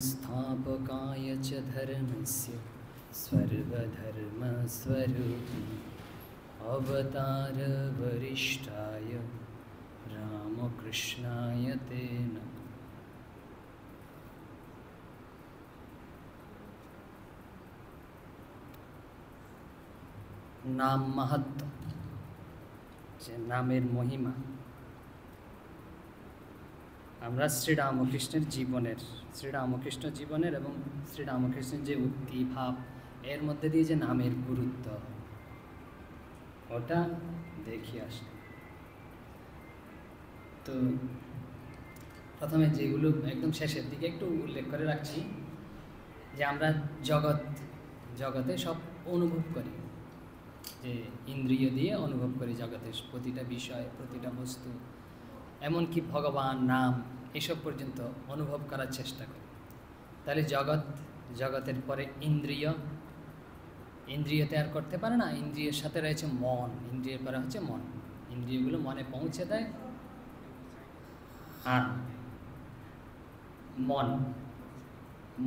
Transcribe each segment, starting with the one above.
स्थापकाय च धर्मस्य सर्वधर्मस्वरूपम् अवतारवरिष्ठाय रामकृष्णाय ते नमः। नाम महत्व, যে নামের মহিমা আমরা শ্রীরামকৃষ্ণের জীবনের এবং শ্রীরামকৃষ্ণের যে উক্তি ভাব এর মধ্যে দিয়ে যে নামের গুরুত্ব ওটা দেখি আসলে। তো প্রথমে যেগুলো একদম শেষের দিকে একটু উল্লেখ করে রাখছি যে আমরা জগতে সব অনুভব করি, যে ইন্দ্রিয় দিয়ে অনুভব করি জগতের প্রতিটা বিষয়, প্রতিটা বস্তু, এমনকি ভগবান নাম এসব পর্যন্ত অনুভব করার চেষ্টা করি। তাহলে জগতের পরে ইন্দ্রিয়তে আর করতে পারে না। ইন্দ্রিয়ের সাথে রয়েছে মন, ইন্দ্রিয়ের পরে হচ্ছে মন। ইন্দ্রিয়গুলো মনে পৌঁছে দেয়, আর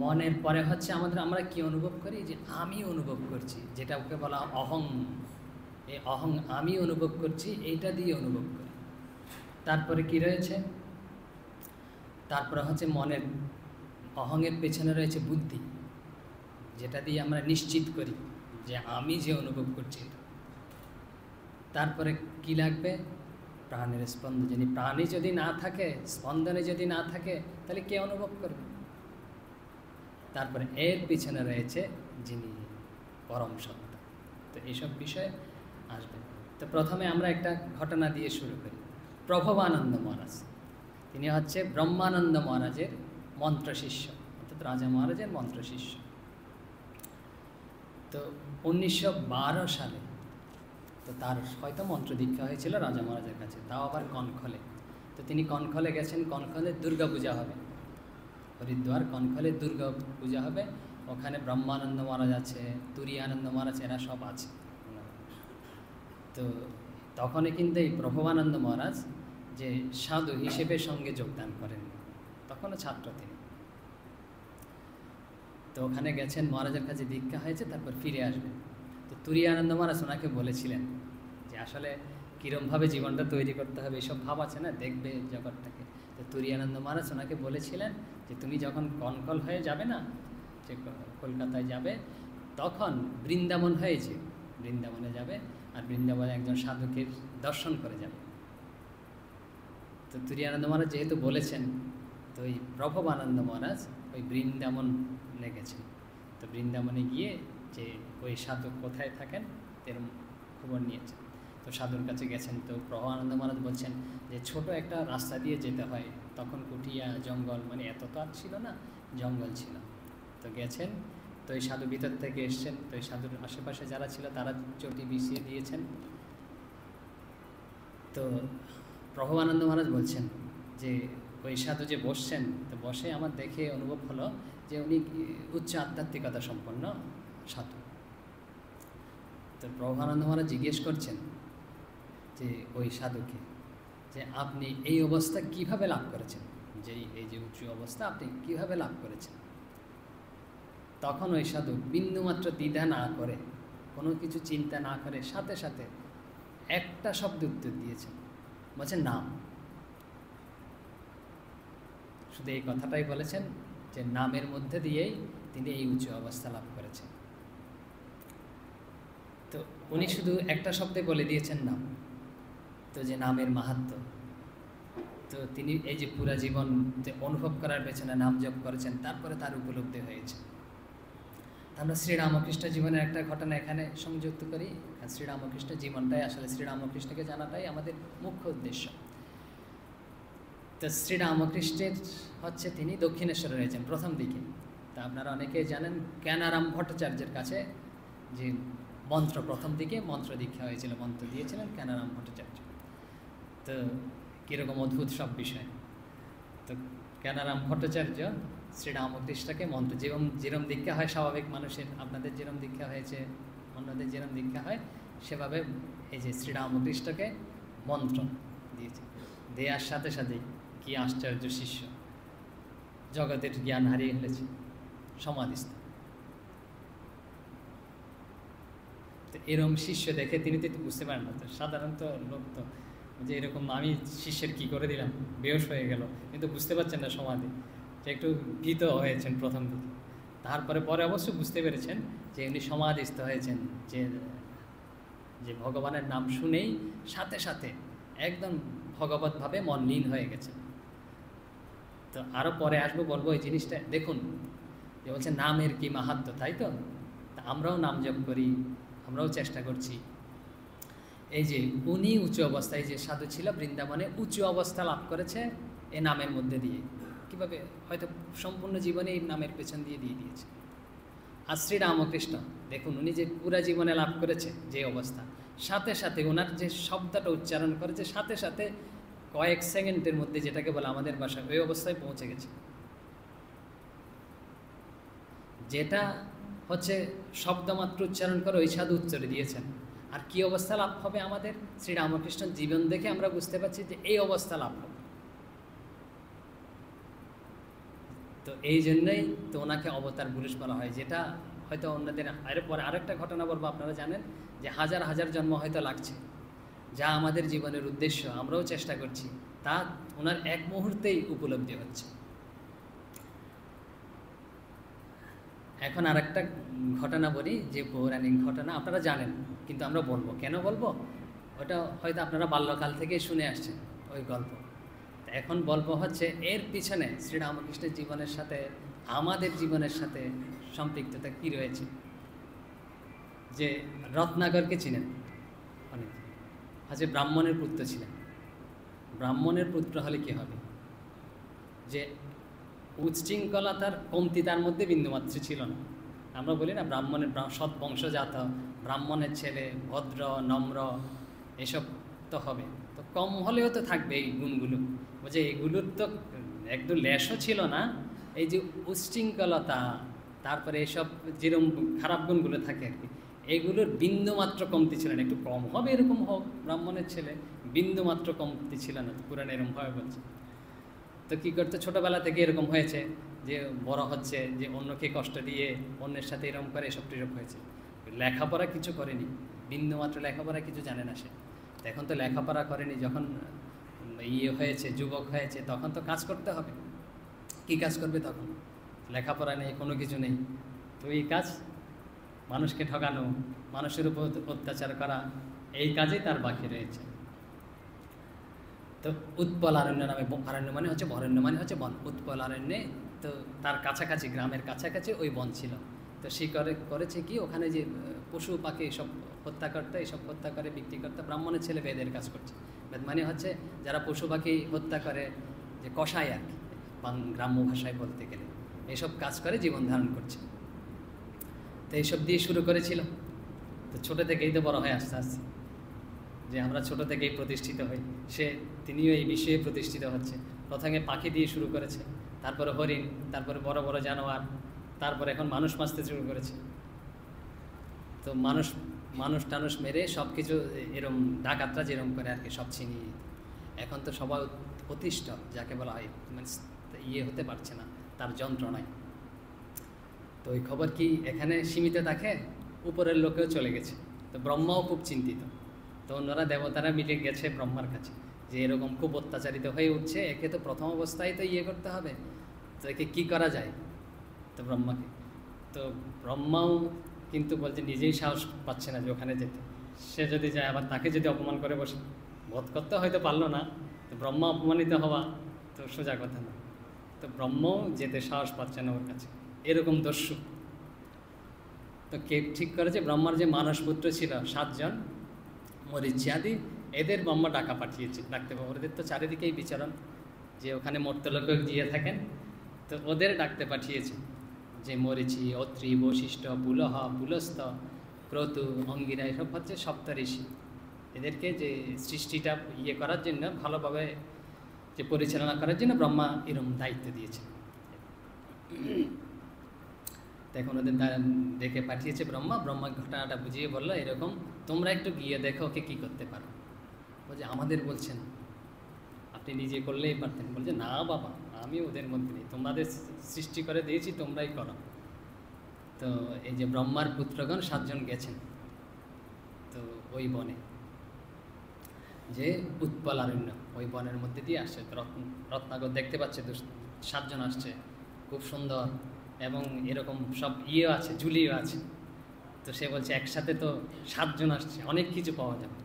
মনের পরে হচ্ছে আমরা কি অনুভব করি, যে আমি অনুভব করছি, যেটা ওকে বলা অহং। এই অহং আমি অনুভব করছি, এইটা দিয়ে অনুভব করি। তারপরে কি রয়েছে, তারপরে হচ্ছে মনের অহংয়ের পেছনে রয়েছে বুদ্ধি, যেটা দিয়ে আমরা নিশ্চিত করি যে আমি যে অনুভব করছি। তারপরে কি লাগবে, প্রাণের স্পন্দন। প্রাণী যদি না থাকে, স্পন্দনে যদি না থাকে, তাহলে কে অনুভব করবে? তারপরে এর পিছনে রয়েছে যিনি পরম সত্তা। তো এইসব বিষয়ে আসবে। তো প্রথমে আমরা একটা ঘটনা দিয়ে শুরু করি। প্রভবানন্দ মহারাজ, তিনি হচ্ছে ব্রহ্মানন্দ মহারাজের মন্ত্র শিষ্য, অর্থাৎ রাজা মহারাজের মন্ত্র শিষ্য। তো 1912 সালে তো তার হয়তো মন্ত্র দীক্ষা হয়েছিল রাজা মহারাজের কাছে, তাও আবার কনখলে। তো তিনি কনখলে গেছেন, কনখলে দুর্গা পূজা হবে, হরিদ্বার কনখলে দুর্গা পূজা হবে। ওখানে ব্রহ্মানন্দ মহারাজ আছে, তুরীয়ানন্দ মহারাজ, এরা সব আছে। তো তখনই কিন্তু এই প্রভবানন্দ মহারাজ যে সাধু হিসেবে সঙ্গে যোগদান করেন, তখনও ছাত্র তিনি। তো ওখানে গেছেন, মহারাজের কাছে দীক্ষা হয়েছে, তারপর ফিরে আসবেন। তো তুরীয়ানন্দ মহারাজ ওনাকে বলেছিলেন যে আসলে কীরমভাবে জীবনটা তৈরি করতে হবে, এসব ভাব আছে না, দেখবে জগৎটাকে। তো তুরীয়ানন্দ মহারাজ ওনাকে বলেছিলেন যে তুমি যখন কনকল হয়ে যাবে না, যে কলকাতায় যাবে, তখন বৃন্দাবন হয়েছে, বৃন্দাবনে যাবে, আর বৃন্দাবনে একজন সাধুকে দর্শন করে যাবে। তো তুরীয়ানন্দ মহারাজ যেহেতু বলেছেন, তো ওই প্রভবানন্দ মহারাজ ওই বৃন্দাবনে গেছেন। তো বৃন্দাবনে গিয়ে যে ওই সাধু কোথায় থাকেন এরকম খবর নিয়েছেন। তো সাধুর কাছে গেছেন। তো প্রভবানন্দ মহারাজ বলছেন যে ছোট একটা রাস্তা দিয়ে যেতে হয়, তখন কুটিয়া জঙ্গল, মানে এত তো আর ছিল না, জঙ্গল ছিল। তো গেছেন, তো ওই সাধু ভিতর থেকে এসছেন। তো ওই সাধুর আশেপাশে যারা ছিল তারা চটি বিছিয়ে দিয়েছেন। তো প্রভবানন্দ মহারাজ বলছেন যে ওই সাধু যে বসছেন, তো বসে আমার দেখে অনুভব হলো যে উনি উচ্চ আধ্যাত্মিকতা সম্পন্ন সাধু। তো প্রভবানন্দ মহারাজ জিজ্ঞেস করছেন যে ওই সাধুকে যে আপনি এই অবস্থা কিভাবে লাভ করেছেন, যে এই যে উচ্চ অবস্থা আপনি কিভাবে লাভ করেছেন? তখন ওই সাধু বিন্দুমাত্র দ্বিধা না করে, কোনো কিছু চিন্তা না করে, সাথে সাথে একটা শব্দ উত্তর দিয়েছেন, বলছেন নাম। শুধু এই কথাটাই বলেছেন যে নামের মধ্যে দিয়েই তিনি এই উচ্চ অবস্থা লাভ করেছেন। তো উনি শুধু একটা শব্দে বলে দিয়েছেন নাম। তো যে নামের মাহাত্ম্য, তো তিনি এই যে পুরা জীবন যে অনুভব করার পেছনে নাম জপ করেছেন, তারপরে তার উপলব্ধি হয়েছে। আমরা শ্রীরামকৃষ্ণ জীবনের একটা ঘটনা এখানে সংযুক্ত করি। শ্রীরামকৃষ্ণ জীবনটাই আসলে, শ্রীরামকৃষ্ণকে জানাটাই আমাদের মুখ্য উদ্দেশ্য। তো শ্রীরামকৃষ্ণের হচ্ছে তিনি দক্ষিণেশ্বরে রয়েছেন প্রথম দিকে। তা আপনারা অনেকেই জানেন, জ্ঞানারাম ভট্টাচার্যের কাছে যে মন্ত্র প্রথম দিকে মন্ত্র দীক্ষা হয়েছিল, মন্ত্র দিয়েছিলেন জ্ঞানারাম ভট্টাচার্য। তো কীরকম অদ্ভুত সব বিষয়। তো জ্ঞানারাম ভট্টাচার্য শ্রীরামকৃষ্ণকে মন্ত্র, যেরম দীক্ষা হয় স্বাভাবিক মানুষের, আপনাদের যেরম দীক্ষা হয়েছে, অন্যদের যেরম দীক্ষা হয়, সেভাবে এই যে শ্রীরামকৃষ্ণকে মন্ত্র দিয়েছে। দেওয়ার সাথে সাথেই কি আশ্চর্য শিষ্য, জগতের জ্ঞান হারিয়ে ফেলেছে, সমাধিস্থ। তো এরকম শিষ্য দেখে তিনি তো বুঝতে পারেন না, তো সাধারণত লোক তো যে এরকম আমি শিষ্যের কি করে দিলাম, বেহোশ হয়ে গেল, কিন্তু বুঝতে পারছেন না সমাধি, যে একটু ভীত হয়েছেন প্রথম দিকে। তারপরে পরে অবশ্য বুঝতে পেরেছেন যে উনি সমাধিস্থ হয়েছেন, যে যে ভগবানের নাম শুনেই সাথে সাথে একদম ভগবতভাবে মন লীন হয়ে গেছে। তো আরও পরে আসবো, বলবো এই জিনিসটা দেখুন, যে বলছে নামের কি মাহাত্ম্য, তাই তো? তা আমরাও নাম জপ করি, আমরাও চেষ্টা করছি। এই যে উনি উঁচু অবস্থায়, যে সাধু ছিল বৃন্দাবনে, উঁচু অবস্থা লাভ করেছে এই নামের মধ্যে দিয়ে। কীভাবে? হয়তো সম্পূর্ণ জীবনে এই নামের পেছন দিয়ে দিয়েছে। আর শ্রীরামকৃষ্ণ দেখুন, উনি যে পুরা জীবনে লাভ করেছে যে অবস্থা, সাথে সাথে ওনার যে শব্দটা উচ্চারণ করেছে, সাথে সাথে কয়েক সেকেন্ডের মধ্যে, যেটাকে বলে আমাদের ভাষায়, ওই অবস্থায় পৌঁছে গেছে। যেটা হচ্ছে শব্দমাত্র উচ্চারণ করে ওই সাধু উচ্চারে দিয়েছেন। আর কি অবস্থা লাভ হবে আমাদের? শ্রীরামকৃষ্ণ জীবন দেখে আমরা বুঝতে পারছি যে এই অবস্থা লাভ হবে। তো এই জন্যই তো ওনাকে অবতার পুরুষ বলা হয়, যেটা হয়তো অন্যদের। এরপরে আরেকটা ঘটনা বলবো, আপনারা জানেন যে হাজার হাজার জন্ম হয়তো লাগছে, যা আমাদের জীবনের উদ্দেশ্য, আমরাও চেষ্টা করছি, তা ওনার এক মুহূর্তেই উপলব্ধি হচ্ছে। এখন আরেকটা ঘটনা বলি, যে পৌরাণিক ঘটনা আপনারা জানেন, কিন্তু আমরা বলবো। কেন বলবো? ওটা হয়তো আপনারা বাল্যকাল থেকে শুনে আসছেন ওই গল্প। এখন বলবো হচ্ছে এর পিছনে শ্রীরামকৃষ্ণের জীবনের সাথে আমাদের জীবনের সাথে সম্পৃক্ততা কী রয়েছে। যে রত্নাকরকে চিনেন অনেক, আচ্ছা, ব্রাহ্মণের পুত্র ছিলেন। ব্রাহ্মণের পুত্র হলে কী হবে? যে উচ্ছৃঙ্খলতার কমতি তার মধ্যে বিন্দুমাত্র ছিল না। আমরা বলি না, ব্রাহ্মণের সৎ বংশজাত, ব্রাহ্মণের ছেলে, ভদ্র নম্র, এসব তো হবে। তো কম হলেও তো থাকবে এই গুণগুলো। বলছে এগুলোর তো একদম লেশও ছিল না। এই যে উচ্ছৃঙ্খলতা, তারপরে এসব যেরকম খারাপ গুণগুলো থাকে আর কি, এগুলোর বিন্দুমাত্র কমতি ছিল না। একটু কম হবে এরকম হোক ব্রাহ্মণের ছেলে, বিন্দুমাত্র কমতি ছিল না। তো পুরাণ এরকমভাবে বলছে। তো কী করতে, ছোটোবেলা থেকে এরকম হয়েছে, যে বড় হচ্ছে, যে অন্যকে কষ্ট দিয়ে অন্যের সাথে এরকম করে, এসব টিসব হয়েছে। লেখাপড়া কিছু করেনি, বিন্দুমাত্র লেখাপড়া কিছু জানে না সে। এখন তো লেখাপড়া করেনি, যখন হয়েছে, যুবক হয়েছে, তখন তো কাজ করতে হবে। কি কাজ করবে তখন? লেখাপড়া নেই, কোনো কিছু নেই। তো এই কাজ, মানুষকে ঠকানো, মানুষের উপর অত্যাচার করা, এই কাজেই তার বাকি রয়েছে। তো উৎপল অরণ্য নামে, অরণ্য মানে হচ্ছে বরণ্য মানে হচ্ছে বন, উৎপল অরণ্যে, তো তার কাছাকাছি, গ্রামের কাছাকাছি ওই বন ছিল। তো সে করেছে কি, ওখানে যে পশু পাখি এসব হত্যা করতে, এসব হত্যা করে বিক্রি করতে। ব্রাহ্মণের ছেলে বেদের কাজ করছে। বেদ মানে হচ্ছে যারা পশু পাখি হত্যা করে, যে কষাই আর কি, গ্রাম্য ভাষায় বলতে গেলে, এইসব কাজ করে জীবন ধারণ করছে। তো এইসব দিয়ে শুরু করেছিল। তো ছোটো থেকেই তো বড় হয় আস্তে আস্তে, যে আমরা ছোটো থেকেই প্রতিষ্ঠিত হই। তিনিও এই বিষয়ে প্রতিষ্ঠিত হচ্ছে। প্রথমে পাখি দিয়ে শুরু করেছে, তারপরে হরিণ, তারপরে বড় বড় জানোয়ার, তারপরে এখন মানুষ মারতে শুরু করেছে। তো মানুষ টানুষ মেরে সব কিছু, এরম ডাকাতরা যেরকম করে আর কি, সব ছিনিয়ে। এখন তো সবাই অতিষ্ঠ, যাকে বলা হয়, মানে হতে পারছে না তার যন্ত্রণায়। তো ওই খবর কি এখানে সীমিত থাকে, উপরের লোকেও চলে গেছে। তো ব্রহ্মাও খুব চিন্তিত। তো অন্যরা দেবতারা মিলে গেছে ব্রহ্মার কাছে, যে এরকম খুব অত্যাচারিত হয়ে উঠছে, একে তো প্রথম অবস্থায় তো করতে হবে, তো একে কী করা যায়। তো ব্রহ্মাকে, তো ব্রহ্মাও কিন্তু বলছে নিজেই সাহস পাচ্ছে না যে ওখানে যেতে। সে যদি যায়, আবার তাকে যদি অপমান করে বসে, বধ করতে হয়তো পারলো না, তো ব্রহ্মা অপমানিত হওয়া তো সোজা কথা না। তো ব্রহ্মাও যেতে সাহস পাচ্ছে না ওর কাছে, এরকম দস্যু। তো কে ঠিক করেছে, ব্রহ্মার যে মানসপুত্র ছিল 7 জন, মরিচিয়াদি, এদের ব্রহ্মা ডাকা পাঠিয়েছে। ডাকতে পাবো, ওদের তো চারিদিকেই বিচরণ, যে ওখানে মর্তলোকে গিয়ে থাকেন। তো ওদের ডাকতে পাঠিয়েছে, যে মরিচি, অত্রি, বশিষ্ঠ, পুলহ, পুলস্ত, ক্রতু, অঙ্গিরা, এসব হচ্ছে সপ্তঋষি। এদেরকে যে সৃষ্টিটা করার জন্য, ভালোভাবে যে পরিচালনা করার জন্য ব্রহ্মা এরম দায়িত্ব দিয়েছে। তখন ওদের ডেকে পাঠিয়েছে ব্রহ্মা। ব্রহ্মা ঘটনাটা বুঝিয়ে বললো, এরকম তোমরা একটু গিয়ে দেখো ওকে কী করতে পারো। বলছে আমাদের বলছেন, আপনি নিজে করলেই পারতেন। বলছে না বাবা, আমি ওদের মধ্যে নেই, তোমাদের সৃষ্টি করে দিয়েছি, তোমরাই করো। তো এই যে ব্রহ্মার পুত্রগণ 7 জন গেছেন তো ওই বনে, যে উৎপলারণ্য, ওই বনের মধ্যে দিয়ে আসছে। রত্নাকর দেখতে পাচ্ছে 7 জন আসছে, খুব সুন্দর, এবং এরকম সব আছে, ঝুলিও আছে। তো সে বলছে একসাথে তো 7 জন আসছে, অনেক কিছু পাওয়া যাবে,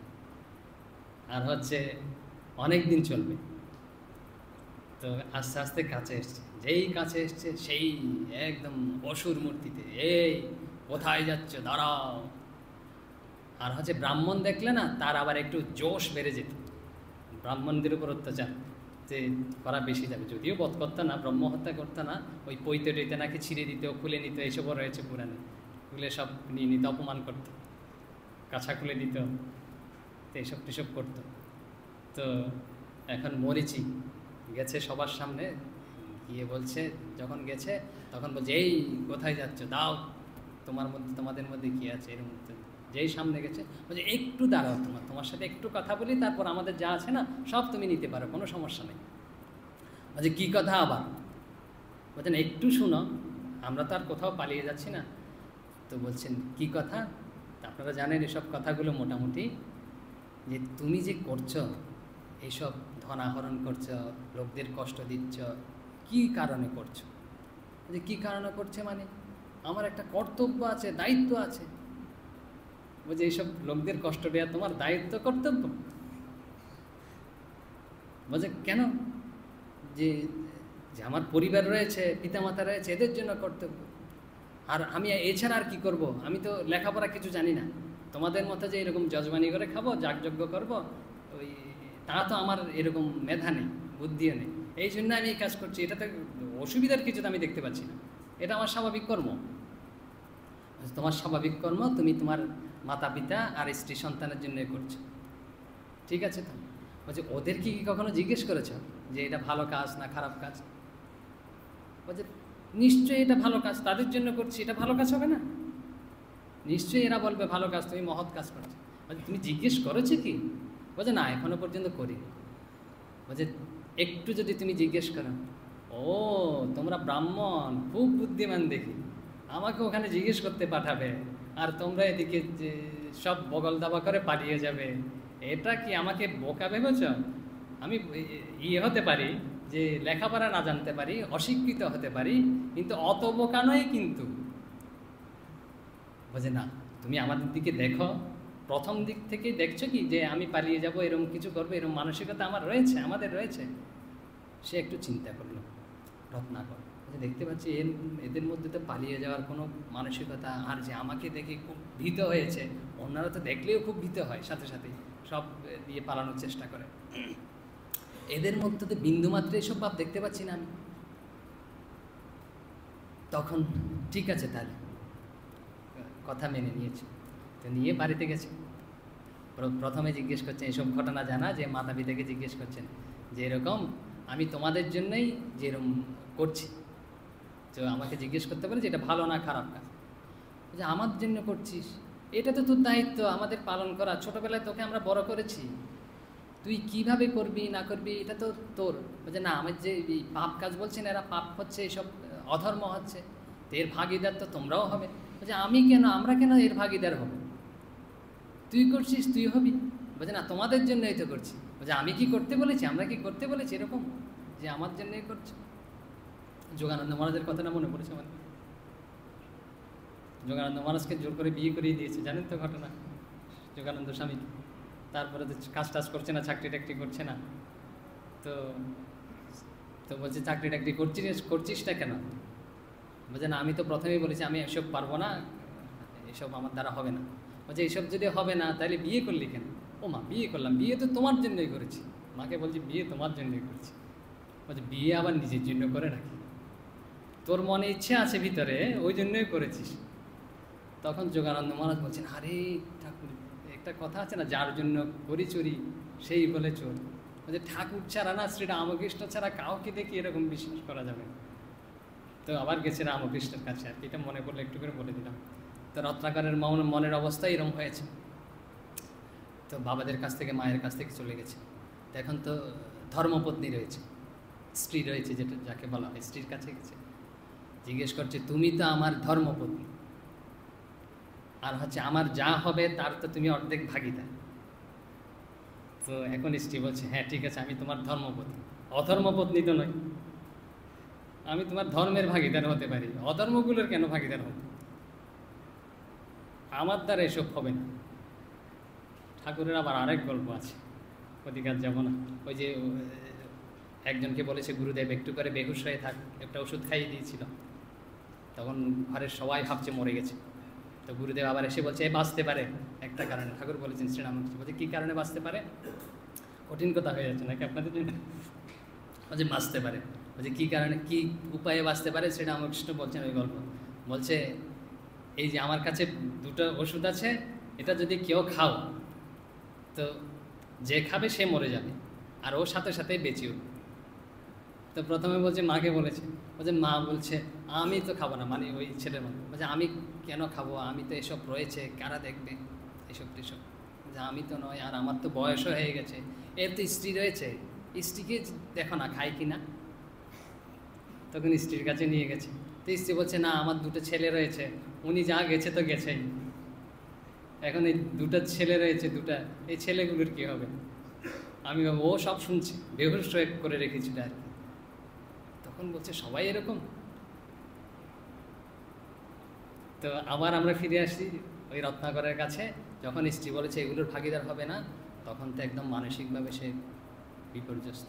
আর হচ্ছে অনেক দিন চলবে। তো আস্তে আস্তে কাছে এসছে, যেই কাছে এসছে সেই একদম অসুর মূর্তিতে, এই কোথায় যাচ্ছ, দাঁড়াও। আর হচ্ছে ব্রাহ্মণ দেখলে না তার আবার একটু জোশ বেড়ে যেত, ব্রাহ্মণদের উপর অত্যাচার যে করা বেশি যাবে, যদিও বধ করতো না, ব্রহ্ম হত্যা করতো না, ওই পৈতে টইতে নাকি ছিঁড়ে দিত, খুলে নিত, এইসবও রয়েছে পুরাণে, খুলে সব নিয়ে নিত, অপমান করতো, কাছা খুলে দিত, তো এইসব টিসব করতো। তো এখন মরিচি গেছে সবার সামনে গিয়ে বলছে, যখন গেছে তখন বলছে এই কোথায় যাচ্ছ, দাও, তোমাদের মধ্যে কী আছে এর মধ্যে। যেই সামনে গেছে বলছে একটু দাঁড়াও, তোমার সাথে একটু কথা বলি, তারপর আমাদের যা আছে না সব তুমি নিতে পারো, কোনো সমস্যা নেই। বলছে কী কথা আবার? বলছেন একটু শুনো, আমরা তো আর কোথাও পালিয়ে যাচ্ছি না। তো বলছেন কী কথা? আপনারা জানেন এসব কথাগুলো মোটামুটি, যে তুমি যে করছো এইসব ধন আহরণ করছো, লোকদের কষ্ট দিচ্ছ, কী কারণে করছো? যে কী কারণে করছে মানে, আমার একটা কর্তব্য আছে, দায়িত্ব আছে। বলছে এইসব লোকদের কষ্ট দেওয়া তোমার দায়িত্ব, কর্তব্য? বলছে কেন? যে আমার পরিবার রয়েছে, পিতামাতা রয়েছে, এদের জন্য কর্তব্য। আর আমি এছাড়া আর কি করব? আমি তো লেখাপড়া কিছু জানি না, তোমাদের মতো যে এরকম যজমানি করে খাবো, যাগযজ্ঞ করব, ওই তা তো আমার এরকম মেধা নেই, বুদ্ধিও নেই, এই জন্য আমি এই কাজ করছি। এটাতে অসুবিধার কিছু তো আমি দেখতে পাচ্ছি না, এটা আমার স্বাভাবিক কর্ম। তোমার স্বাভাবিক কর্ম তুমি তোমার মাতা পিতা আর স্ত্রী সন্তানের জন্য করছো, ঠিক আছে। তো বলছে ওদের কি কখনো জিজ্ঞেস করেছ যে এটা ভালো কাজ না খারাপ কাজ? বলছে নিশ্চয়ই এটা ভালো কাজ, তাদের জন্য করছি, এটা ভালো কাজ হবে না? নিশ্চয়ই এরা বলবে ভালো কাজ, তুমি মহৎ কাজ করছো। বলছে তুমি জিজ্ঞেস করেছো কি? বলছে না, এখনো পর্যন্ত করিনি। বলছে একটু যদি তুমি জিজ্ঞেস করো, ও তোমরা ব্রাহ্মণ, খুব বুদ্ধিমান দেখি, আমাকে ওখানে জিজ্ঞেস করতে পাঠাবে, আর তোমরা এদিকে যে সব বগল দাবা করে পালিয়ে যাবে, এটা কি আমাকে বোকা ভেবেছ? আমি হতে পারি যে লেখাপড়া না জানতে পারি, অশিক্ষিত হতে পারি, কিন্তু অত বোকা নয় কিন্তু। বলছে না, তুমি আমাদের দিকে দেখো, প্রথম দিক থেকেই দেখছো কি যে আমি পালিয়ে যাব, এরকম কিছু করবো, এরকম মানসিকতা আমার রয়েছে, আমাদের রয়েছে? সে একটু চিন্তা করলো, রত্নাকর দেখতে পাচ্ছি এদের মধ্যে তো পালিয়ে যাওয়ার কোনো মানসিকতা, আর যে আমাকে দেখে খুব ভীত হয়েছে, অন্যরা তো দেখলেও খুব ভীত হয়, সাথে সাথে সব দিয়ে পালানোর চেষ্টা করে, এদের মধ্যে তো বিন্দুমাত্র এসব ভাব দেখতে পাচ্ছি না আমি। তখন ঠিক আছে, তাহলে কথা মেনে নিয়েছে, তো নিয়ে বাড়িতে গেছে। প্রথমে জিজ্ঞেস করছেন, এসব ঘটনা জানা যে মাতা পিতাকে জিজ্ঞেস করছেন যে এরকম আমি তোমাদের জন্যই যেরকম করছি, তো আমাকে জিজ্ঞেস করতে পারে যে এটা ভালো না খারাপ কাজ। যে আমার জন্য করছিস, এটা তো তোর দায়িত্ব আমাদের পালন করা, ছোটোবেলায় তোকে আমরা বড় করেছি, তুই কিভাবে করবি না করবি এটা তো তোর। বলছে না, আমার যে পাপ কাজ বলছেন, এরা পাপ হচ্ছে, এইসব অধর্ম হচ্ছে, তো এর ভাগিদার তো তোমরাও হবে। বলছে আমি কেন, আমরা কেন এর ভাগিদার হব? তুই করছিস, তুই হবি। বলছে না, তোমাদের জন্যই তো করছি। বলছে আমি কি করতে বলেছি, আমরা কি করতে বলেছি এরকম যে আমার জন্যই করছি? যোগানন্দ মহারাজের কথাটা মনে পড়েছে আমার। যোগানন্দ মহারাজকে জোর করে বিয়ে করিয়ে দিয়েছে, জানেন তো ঘটনা, যোগানন্দ স্বামী। তারপরে তো কাজ টাজ করছে না, চাকরি টাকরি করছে না, তো তো বলছে চাকরি টাকরি করছিস না কেন? বলছে না, আমি তো প্রথমেই বলেছি আমি এসব পারবো না, এসব আমার দ্বারা হবে না। বলছে এইসব যদি হবে না তাহলে বিয়ে করলি কেন? ও মা, বিয়ে করলাম, বিয়ে তো তোমার জন্যই করেছি। মাকে বলছি বিয়ে তোমার জন্যই করছি। বলছে বিয়ে আবার নিজের জন্য করে রাখি, তোর মনে ইচ্ছে আছে ভিতরে, ওই জন্যই করেছিস। তখন যোগানন্দ মহারাজ বলছেন, আরে ঠাকুর, একটা কথা আছে না, যার জন্য করি চুরি সেই বলে চোর। বলছে ঠাকুর ছাড়া না, শ্রী রামকৃষ্ণ ছাড়া কাউকে দেখি এরকম বিশ্বাস করা যাবে না। তো আবার গেছে রামকৃষ্ণের কাছে, আর কি এটা মনে করলে একটু করে বলে দিলাম। তো রত্নাকরের মনের অবস্থা এরকম হয়েছে, তো বাবাদের কাছ থেকে, মায়ের কাছ থেকে চলে গেছে। তো এখন তো ধর্মপত্নী রয়েছে, স্ত্রী রয়েছে, যেটা যাকে বলা হয়, স্ত্রীর কাছে গেছে, জিজ্ঞেস করছে তুমি তো আমার ধর্মপত্নী, আর হচ্ছে আমার যা হবে তার তো তুমি অর্ধেক ভাগিদার। তো এখন স্ত্রী বলছে হ্যাঁ ঠিক আছে, আমি তোমার ধর্মপত্নী, অধর্মপত্নী তো নয়, আমি তোমার ধর্মের ভাগিদার হতে পারি, অধর্মগুলোর কেন ভাগিদার হতে, আমার দ্বারা এসব হবে না। ঠাকুরের আবার আরেক গল্প আছে, অধিকার যাব না। ওই যে একজনকে বলেছে গুরুদেব একটু করে বেহুশ হয়ে থাক, একটা ওষুধ খাইয়ে দিয়েছিল, তখন ঘরের সবাই ভাবছে মরে গেছে। তো গুরুদেব আবার এসে বলছে এ বাঁচতে পারে একটা কারণে। ঠাকুর বলেছেন শ্রীরামকৃষ্ণ, বলছে কী কারণে বাঁচতে পারে, কঠিন কথা হয়ে যাচ্ছে নাকি আপনাদের জন্য? বলছে বাঁচতে পারে, বলছে কী কারণে, কী উপায়ে বাঁচতে পারে? শ্রীরামকৃষ্ণ বলছেন ওই গল্প, বলছে এই যে আমার কাছে দুটো ওষুধ আছে, এটা যদি কেউ খাও তো যে খাবে সে মরে যাবে, আর ওর সাথে সাথে বেঁচে উঠবে। তো প্রথমে বলছে মাকে বলেছে, বলছে মা বলছে আমি তো খাবো না, মানে ওই ছেলের মতো বলছে আমি কেন খাবো, আমি তো এসব রয়েছে, কারা দেখবে এসব টেসব, যে আমি তো নয়, আর আমার তো বয়সও হয়ে গেছে, এর তো স্ত্রী রয়েছে, স্ত্রীকে দেখো না খায় কি না। তখন স্ত্রীর কাছে নিয়ে গেছে, তো স্ত্রী বলছে না আমার দুটো ছেলে রয়েছে, উনি যা গেছে তো গেছেই, এখন এই দুটো ছেলে রয়েছে, এই ছেলেগুলোর কী হবে, আমি ও সব শুনছি, বেহুশ করে রেখেছি আর কি। তখন বলছে সবাই এরকম। তো আবার আমরা ফিরে আসি ওই রত্নাকরের কাছে, যখন স্ত্রী বলেছে এগুলোর ভাগিদার হবে না, তখন তো একদম মানসিকভাবে সে বিপর্যস্ত।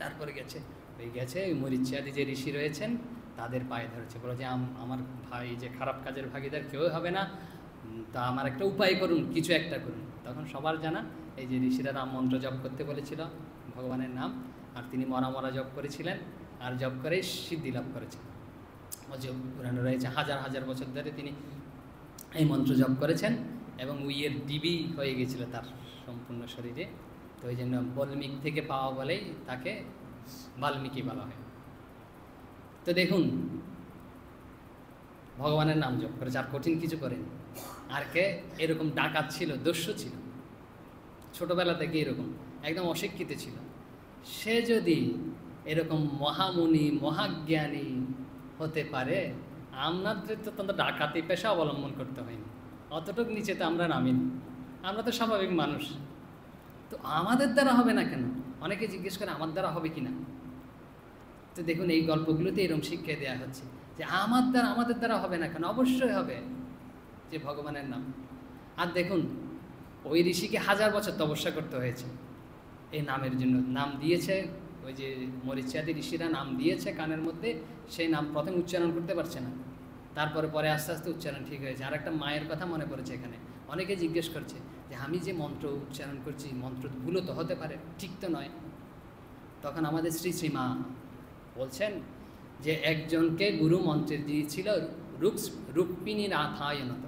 তারপরে গেছে ওই মরিচিয়াদি যে ঋষি রয়েছেন তাদের পায়ে ধরেছে, বলে যে আমার ভাই যে খারাপ কাজের ভাগিদার কেউ হবে না, তা আমার একটা উপায় করুন, কিছু একটা করুন। তখন সবার জানা এই যে ঋষিরা রাম মন্ত্র জপ করতে বলেছিল ভগবানের নাম, আর তিনি মরা জপ করেছিলেন, আর জপ করেই সিদ্ধি লাভ করেছেন। পুরানো রয়েছে হাজার হাজার বছর ধরে তিনি এই মন্ত্র জপ করেছেন, এবং উইয়ের ডিবি হয়ে গেছিল তার সম্পূর্ণ শরীরে। তো ওই জন্য বাল্মীকি থেকে পাওয়া বলেই তাকে বাল্মীকি বলা হয়। তো দেখুন ভগবানের নাম জপ করেছে, আর কঠিন কিছু করেনি। আর কে এরকম ডাকাত ছিল, দস্যু ছিল, ছোটবেলা থেকে এরকম একদম অশিক্ষিত ছিল, সে যদি এরকম মহামুনি মহাজ্ঞানী হতে পারে, আমাদের তো তখন ডাকাতি পেশা অবলম্বন করতে হয়নি, অতটুকু নিচে তো আমরা নামিনি, আমরা তো স্বাভাবিক মানুষ। তো আমাদের দ্বারা হবে না কেন? অনেকে জিজ্ঞেস করে আমার দ্বারা হবে কি না। তো দেখুন এই গল্পগুলোতে এরকম শিক্ষা দেওয়া হচ্ছে যে আমাদের দ্বারা হবে না কেন, অবশ্যই হবে, যে ভগবানের নাম। আর দেখুন ওই ঋষিকে 1000 বছর তপস্যা করতে হয়েছে এই নামের জন্য। নাম দিয়েছে ওই যে মরিচিয়াদি ঋষিরা নাম দিয়েছে কানের মধ্যে, সেই নাম প্রথমে উচ্চারণ করতে পারছে না, পরে আস্তে আস্তে উচ্চারণ ঠিক হয়েছে। আর একটা মায়ের কথা মনে পড়েছে এখানে, অনেকে জিজ্ঞেস করছে যে আমি যে মন্ত্র উচ্চারণ করছি মন্ত্র ভুলও তো হতে পারে, ঠিক তো নয়। তখন আমাদের শ্রী মা বলছেন যে একজনকে গুরু মন্ত্রে দিয়েছিল রুক্মিণীনাথায়নত।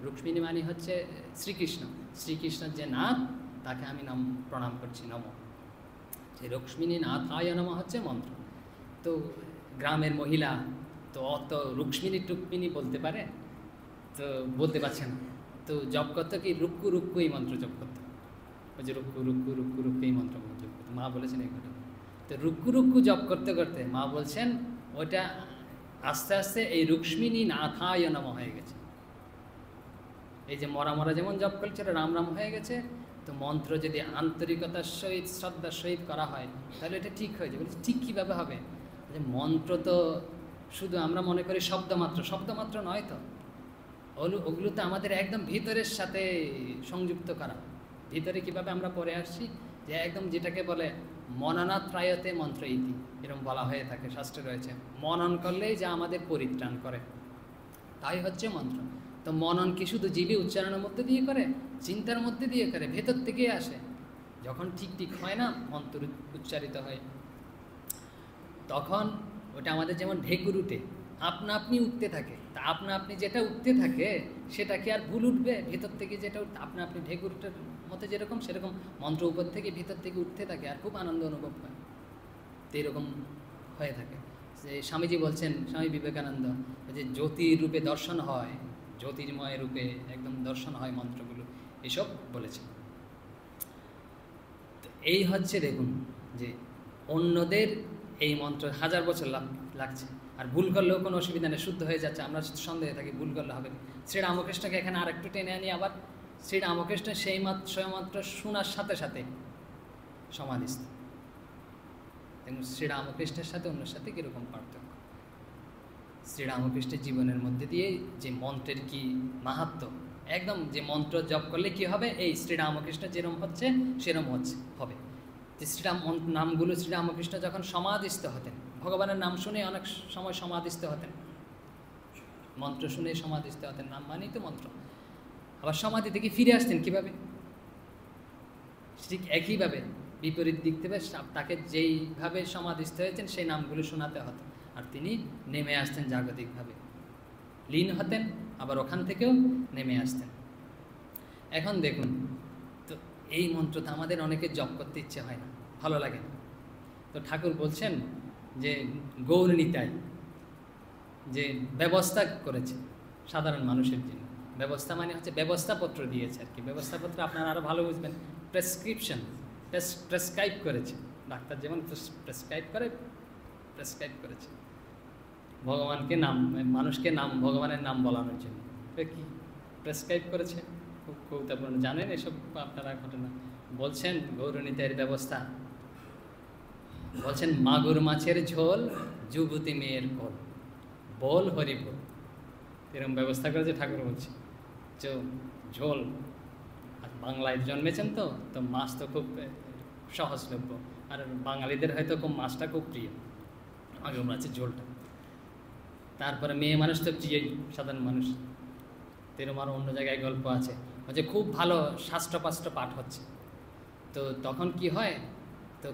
রুক্মিণী মানে হচ্ছে শ্রীকৃষ্ণের যে নাথ, তাকে আমি নাম প্রণাম করছি, নম। সেই রুক্মিণীনাথায় নম হচ্ছে মন্ত্র। তো গ্রামের মহিলা তো অত রুক্মিণী বলতে পারে, তো বলতে পারছে না, তো জপ করতো কি রুক্কু এই মন্ত্র জপ করতো, ওই যে রুক্কু এই মন্ত্র জপ করতো। মা বলেছেন এই কথা। তো রুক্কু জপ করতে করতে মা বলছেন ওইটা আস্তে আস্তে এই রুক্মিণীনাথায় নম হয়ে গেছে। এই যে মরা যেমন জপ করছে ওটা রাম হয়ে গেছে। তো মন্ত্র যদি আন্তরিকতার সহিত শ্রদ্ধার সহিত করা হয় তাহলে এটা ঠিক হয়ে যাবে। ঠিক কীভাবে হবে? যে মন্ত্র তো শুধু আমরা মনে করি শব্দমাত্র নয় তো, ওগুলো তো আমাদের একদম ভিতরের সাথে সংযুক্ত করা। ভিতরে কিভাবে আমরা পড়ে আসছি, যে একদম যেটাকে বলে মননাত্রায়তে মন্ত্র ইতি, এরকম বলা হয়ে থাকে, শাস্ত্রে রয়েছে। মনন করলেই যা আমাদের পরিত্রাণ করে, তাই হচ্ছে মন্ত্র। তো মনন কি শুধু জিভে উচ্চারণের মধ্যে দিয়ে করে, চিন্তার মধ্যে দিয়ে করে, ভেতর থেকে আসে। যখন ঠিক হয় না মন্ত্র উচ্চারিত হয়, তখন ওটা আমাদের যেমন ঢেকুর উঠে আপনি উঠতে থাকে। তা আপনি যেটা উঠতে থাকে সেটা কি আর ভুল উঠবে? ভেতর থেকে যেটা আপনি ঢেকুরটার মতো যেরকম, সেরকম মন্ত্র উপর থেকে ভিতর থেকে উঠতে থাকে, আর খুব আনন্দ অনুভব হয়। তো এরকম হয়ে থাকে। যে স্বামীজি বলছেন, স্বামী বিবেকানন্দ, যে জ্যোতির রূপে দর্শন হয়, জ্যোতির্ময় রূপে একদম দর্শন হয় মন্ত্রগুলো, এসব বলেছে। তো এই হচ্ছে দেখুন যে অন্যদের এই মন্ত্র 1000 বছর লাগছে, আর ভুল করলেও কোনো অসুবিধা নেই, শুদ্ধ হয়ে যাচ্ছে। আমরা সন্দেহে থাকি ভুল করলে হবে। শ্রীরামকৃষ্ণকে এখানে আরেকটু টেনে আনি, আবার শ্রীরামকৃষ্ণ সেই মাত্র শোনার সাথে সাথে সমাধিস্থ। এবং শ্রীরামকৃষ্ণের সাথে অন্যের সাথে কীরকম পার্থক্য? শ্রীরামকৃষ্ণের জীবনের মধ্যে দিয়ে যে মন্ত্রের কি মাহাত্ম্য, একদম যে মন্ত্র জপ করলে কি হবে, এই শ্রীরামকৃষ্ণ যেরম হচ্ছে সেরম হবে। যে নামগুলো শ্রীরামকৃষ্ণ যখন সমাধিস্থ হতেন, ভগবানের নাম শুনে অনেক সময় সমাধিস্থ হতেন, মন্ত্র শুনে সমাধিস্থ হতেন। নাম মানেই তো মন্ত্র। আবার সমাধি থেকে ফিরে আসতেন কিভাবে? ঠিক একইভাবে বিপরীত দিক থেকে তাকে যেইভাবে সমাধিস্থ হয়েছেন সেই নামগুলো শোনাতে হতো, আর তিনি নেমে আসতেন জাগতিকভাবে, লীন হতেন, আবার ওখান থেকেও নেমে আসতেন। এখন দেখুন তো, এই মন্ত্রটা আমাদের অনেকে জপ করতে ইচ্ছে হয় না, ভালো লাগে না। তো ঠাকুর বলছেন যে গৌর নিতাই যে ব্যবস্থা করেছে সাধারণ মানুষের জন্য। ব্যবস্থা মানে হচ্ছে ব্যবস্থাপত্র দিয়েছে আর কি। ব্যবস্থাপত্র আপনারা আরও ভালো বুঝবেন, প্রেসক্রিপশন, প্রেসক্রাইব করেছে। ডাক্তার যেমন প্রেসক্রাইব করেছে ভগবানকে নাম, মানুষকে নাম, ভগবানের নাম বলানোর জন্য। কি প্রেসক্রাইব করেছে? খুব গুরুত্বপূর্ণ, জানেন এসব আপনারা ঘটনা। বলছেন গৌরনীতের ব্যবস্থা, বলছেন মাগুর মাছের ঝোল, যুবতী মেয়ের কোল, বল হরি বল। এরকম ব্যবস্থা করেছে ঠাকুর বলছে। ঝোল, আর বাংলায় জন্মেছেন তো মাছ তো খুব সহজলভ্য, আর বাঙালিদের হয়তো খুব মাছটা খুব প্রিয়, মাগুর মাছের ঝোলটা। তারপরে মেয়ে মানুষ তো প্রিয়ই, সাধারণ মানুষ। এরকম আরও অন্য জায়গায় গল্প আছে, হচ্ছে খুব ভালো শাস্ত্রপাস্ত্র পাঠ হচ্ছে, তো তখন কি হয়, তো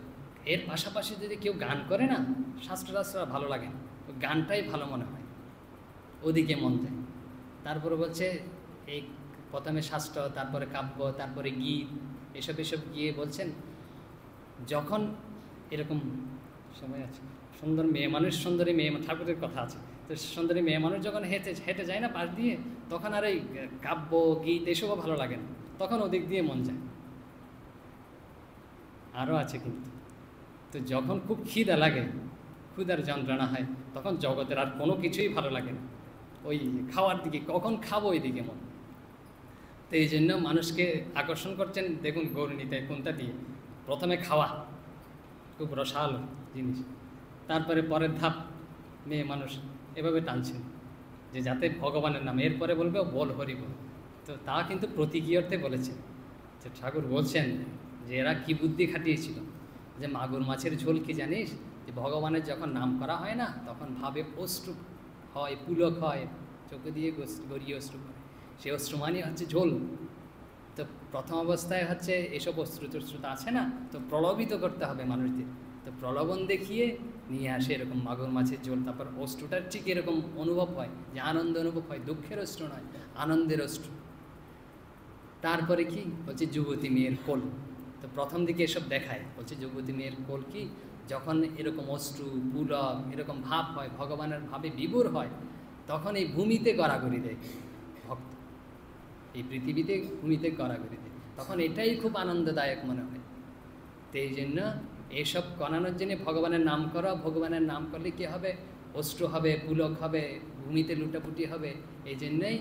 এর পাশাপাশি যদি কেউ গান করে না, শাস্ত্র ভালো লাগে না, গানটাই ভালো মনে হয়, ওদিকে মন যায়। তারপরে বলছে এই প্রথমে শাস্ত্র, তারপরে কাব্য, তারপরে গীত, এসব গিয়ে বলছেন যখন এরকম সময় আছে, সুন্দর মেয়ে মানুষ, সুন্দরী মেয়ে, ঠাকুরের কথা আছে, তো সুন্দরী মেয়ে মানুষ যখন হেঁটে যায় না পাশ দিয়ে, তখন আর এই কাব্য গীত এসবও ভালো লাগে না, তখন ওদিক দিয়ে মন যায়। আরও আছে কিন্তু, তো যখন খুব খিদা লাগে, ক্ষুধার যন্ত্রণা হয়, তখন জগতের আর কোনো কিছুই ভালো লাগে না, ওই খাওয়ার দিকে, কখন খাবো ওই দিকে মন। তো এই জন্য মানুষকে আকর্ষণ করছেন, দেখুন গৌরনীতে কোনটা দিয়ে, প্রথমে খাওয়া, খুব রসালো জিনিস, তারপরে পরের ধাপ মেয়ে মানুষ, এভাবে টানছেন যে যাতে ভগবানের নাম, এরপরে বলবে বল হরি বল। তো তা কিন্তু প্রতীকী অর্থে বলেছেন। যে ঠাকুর বলছেন যে এরা কি বুদ্ধি খাটিয়েছিল, যে মাগুর মাছের ঝোল কি জানিস, যে ভগবানের যখন নাম করা হয় না, তখন ভাবে অশ্রু হয়, পুলক হয়, চোখে দিয়ে গড়িয়ে অশ্রু হয়, সেই অশ্রু মানে হচ্ছে ঝোল। তো প্রথম অবস্থায় হচ্ছে এসব অশ্রুত আছে না, তো প্রলোভিত করতে হবে মানুষদের, তো প্রলোভন দেখিয়ে নিয়ে আসে এরকম মাগুর মাছের ঝোল। তারপর অশ্রুটার ঠিক এরকম অনুভব হয়, যে আনন্দ অনুভব হয়, দুঃখের অশ্রু নয়, আনন্দের অশ্রু। তারপরে কি বলছে যুবতী মেয়ের কোল, তো প্রথম দিকে এসব দেখায়, বলছে যুবতী মেয়ের কোল কি, যখন এরকম অশ্রু পুলক এরকম ভাব হয়, ভগবানের ভাবে বিভোর হয়, তখন এই ভূমিতে গড়াগড়ি দেয় ভক্ত, এই পৃথিবীতে ভূমিতে গড়াগড়ি দেয়, তখন এটাই খুব আনন্দদায়ক মনে হয়। তো এই জন্য এইসব করানোর জন্য ভগবানের নাম করো, ভগবানের নাম করলে কী হবে, অশ্রু হবে, পুলক হবে, ভূমিতে লুটাপুটি হবে, এই জন্যই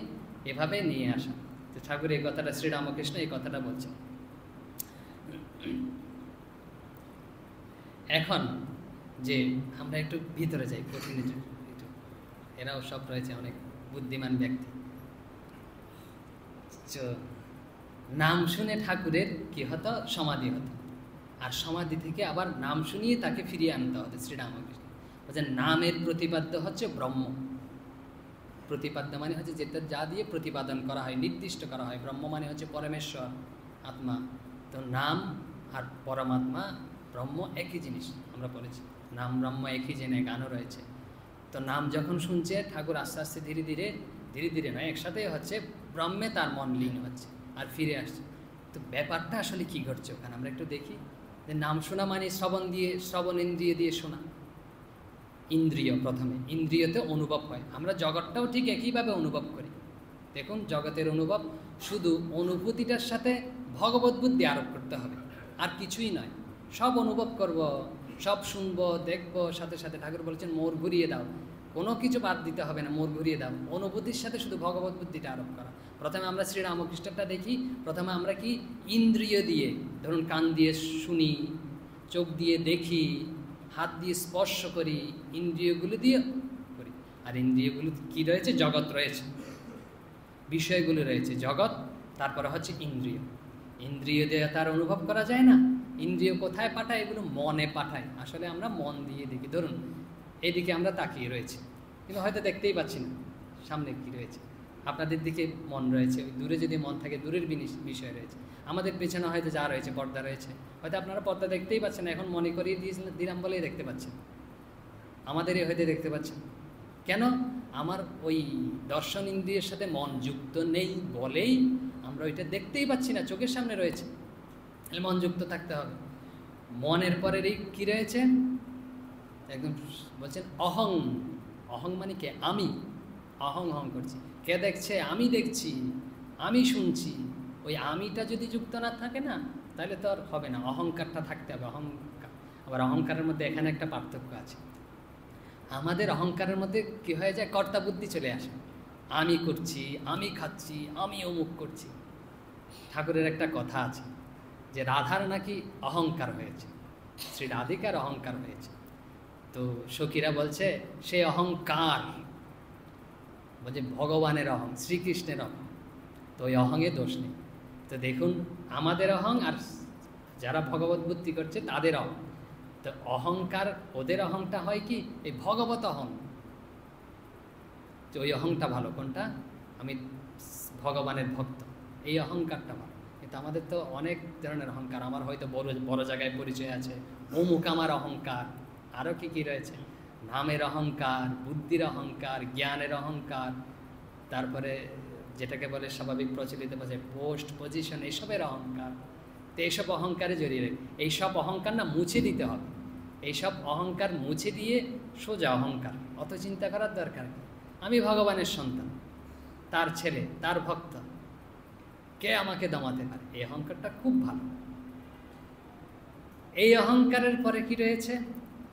এভাবে নিয়ে আসা। তো ঠাকুর এই কথাটা, শ্রীরামকৃষ্ণ এই কথাটা বলছেন। এখন যে আমরা একটু ভিতরে যাই, প্রতিনিধি, এরাও সব রয়েছে অনেক বুদ্ধিমান ব্যক্তি। নাম শুনে ঠাকুরের কি হতো, সমাধি হতো, আর সমাধি থেকে আবার নাম শুনিয়ে তাকে ফিরিয়ে আনতে হতো। শ্রীরামকৃষ্ণ বলছেন নামের প্রতিপাদ্য হচ্ছে ব্রহ্ম। প্রতিপাদ্য মানে হচ্ছে যেটা যা দিয়ে প্রতিপাদন করা হয়, নির্দিষ্ট করা হয়। ব্রহ্ম মানে হচ্ছে পরমেশ্বর, আত্মা। তো নাম আর পরমাত্মা, ব্রহ্ম একই জিনিস, আমরা পড়েছি। নাম ব্রহ্ম একই জেনে গানও রয়েছে। তো নাম যখন শুনছে ঠাকুর, আস্তে আস্তে ধীরে ধীরে নয়, একসাথেই হচ্ছে, ব্রহ্মে তার মন লীন হচ্ছে আর ফিরে আসছে। তো ব্যাপারটা আসলে কি ঘটছে ওখানে আমরা একটু দেখি। যে নাম শোনা মানে শ্রবণ ইন্দ্রিয় দিয়ে শোনা, ইন্দ্রিয়, প্রথমে ইন্দ্রিয়তে অনুভব হয়। আমরা জগৎটাও ঠিক একইভাবে অনুভব করি। দেখুন জগতের অনুভব, শুধু অনুভূতিটার সাথে ভগবত বুদ্ধি আরোপ করতে হবে, আর কিছুই নয়। সব অনুভব করব, সব শুনবো দেখবো, সাথে সাথে ঠাকুর বলেছেন মোর ঘুরিয়ে দাও, কোনো কিছু বাদ দিতে হবে না, মোর ঘুরিয়ে দাও। অনুভূতির সাথে শুধু ভগবত বুদ্ধিটা আরোপ করা। প্রথমে আমরা শ্রীরামকৃষ্ণটা দেখি, প্রথমে আমরা কি ইন্দ্রিয় দিয়ে, ধরুন কান দিয়ে শুনি, চোখ দিয়ে দেখি, হাত দিয়ে স্পর্শ করি, ইন্দ্রিয়গুলো দিয়ে করি। আর ইন্দ্রিয়গুলো কি রয়েছে? জগৎ রয়েছে, বিষয়গুলো রয়েছে, জগৎ, তারপরে হচ্ছে ইন্দ্রিয়। ইন্দ্রিয় দিয়ে তার অনুভব করা যায় না। ইন্দ্রিয় কোথায় পাঠায়? এগুলো মনে পাঠায়। আসলে আমরা মন দিয়ে দেখি। ধরুন এইদিকে আমরা তাকিয়ে রয়েছি, কিন্তু হয়তো দেখতেই পাচ্ছি না সামনে কি রয়েছে। আপনাদের দিকে মন রয়েছে, দূরে যদি মন থাকে দূরের বিষয় রয়েছে। আমাদের পেছনে হয়তো যা রয়েছে, পর্দা রয়েছে, হয়তো আপনারা পর্দা দেখতেই পাচ্ছেন, এখন মনে করিয়ে দিলাম বলেই দেখতে পাচ্ছেন, আমাদেরই হয়তো দেখতে পাচ্ছেন। কেন? আমার ওই দর্শন ইন্দ্রিয়ের সাথে মন যুক্ত নেই বলেই আমরা ওইটা দেখতেই পাচ্ছি না, চোখের সামনে রয়েছে। তাহলে মন যুক্ত থাকতে হবে। মনের পরেরই কী রয়েছে? একদম বলছেন অহং। অহং মানে কে? আমি। অহং হং করছি। কে দেখছে? আমি দেখছি, আমি শুনছি। ওই আমিটা যদি যুক্ত না থাকে না, তাহলে তো আর হবে না। অহংকারটা থাকতে হবে, অহংকার। আবার অহংকারের মধ্যে এখানে একটা পার্থক্য আছে। আমাদের অহংকারের মধ্যে কী হয়ে যায়? কর্তা বুদ্ধি চলে আসে। আমি করছি, আমি খাচ্ছি, আমি অমুক করছি। ঠাকুরের একটা কথা আছে যে রাধার নাকি অহংকার হয়েছে, শ্রী রাধিকার অহংকার হয়েছে। তো সখীরা বলছে সে অহংকার, বলছে ভগবানের অহং, শ্রীকৃষ্ণের অহং। তো ওই অহংয়ে দোষ নেই। তো দেখুন আমাদের অহং আর যারা ভগবত বুদ্ধি করছে তাদের অহং। তো অহংকার, ওদের অহংটা হয় কি? এই ভগবত অহং। তো ওই অহংটা ভালো। কোনটা? আমি ভগবানের ভক্ত, এই অহংকারটা ভালো। কিন্তু আমাদের তো অনেক ধরনের অহংকার। আমার হয়তো বড় বড় জায়গায় পরিচয় আছে, অমুক আমার অহংকার। আরও কী কী রয়েছে? নামের অহংকার, বুদ্ধির অহংকার, জ্ঞানের অহংকার, তারপরে যেটাকে বলে স্বাভাবিক প্রচলিত ভাষায় পোস্ট পজিশন, এইসবের অহংকার। তো এইসব অহংকারে জড়িয়ে রেখে এইসব অহংকার না মুছে দিতে হবে। এইসব অহংকার মুছে দিয়ে সোজা অহংকার। অত চিন্তা করার দরকার নেই। আমি ভগবানের সন্তান, তার ছেলে, তার ভক্ত, কে আমাকে দমাতে পারে? এই অহংকারটা খুব ভালো। এই অহংকারের পরে কি রয়েছে?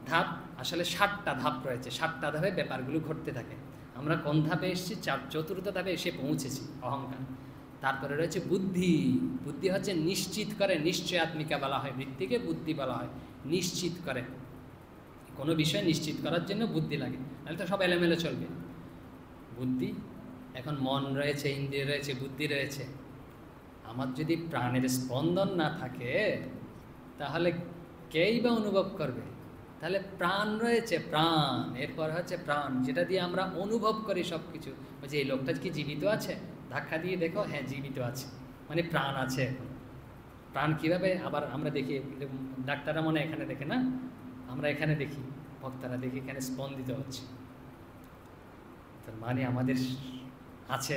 ধাপ। আসলে 7টা ধাপ রয়েছে। 7টা ধাপে ব্যাপারগুলো ঘটতে থাকে। আমরা কোন ধাপে এসেছি? চতুর্থ ধাপে এসে পৌঁছেছি, অহংকার। তারপরে রয়েছে বুদ্ধি। বুদ্ধি হচ্ছে নিশ্চিত করে, নিশ্চয়াত্মিকা বলা হয়, বৃত্তিকে বুদ্ধি বলা হয়। নিশ্চিত করে, কোনো বিষয় নিশ্চিত করার জন্য বুদ্ধি লাগে, তাহলে তো সব এলোমেলো চলবে। বুদ্ধি। এখন মন রয়েছে, ইন্দ্রিয় রয়েছে, বুদ্ধি রয়েছে। আমার যদি প্রাণের স্পন্দন না থাকে তাহলে কেই বা অনুভব করবে? তাহলে প্রাণ রয়েছে, প্রাণ। এরপর হচ্ছে প্রাণ, যেটা দিয়ে আমরা অনুভব করি সব কিছু। বলছি এই লোকটা কি জীবিত আছে? ধাক্কা দিয়ে দেখো, হ্যাঁ জীবিত আছে, মানে প্রাণ আছে। প্রাণ কীভাবে? আবার আমরা দেখি, ডাক্তাররা মনে এখানে দেখে না, আমরা এখানে দেখি, ভক্তরা দেখি এখানে স্পন্দিত হচ্ছে। তার মানে আমাদের আছে,